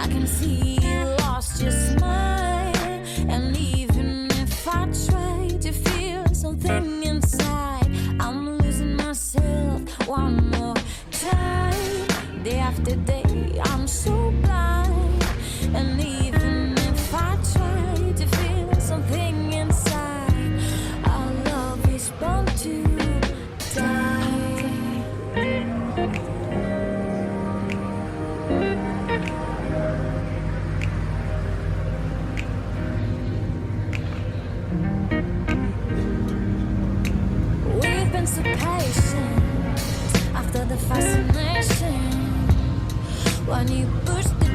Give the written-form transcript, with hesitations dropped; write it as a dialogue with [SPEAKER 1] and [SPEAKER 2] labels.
[SPEAKER 1] can see you lost your smile. And even if I try to feel something inside, I'm losing myself one more time. Day after day, I'm so blind. And even if I try to feel something inside, our love is born to die. We've been so patient after the fascination. When you push the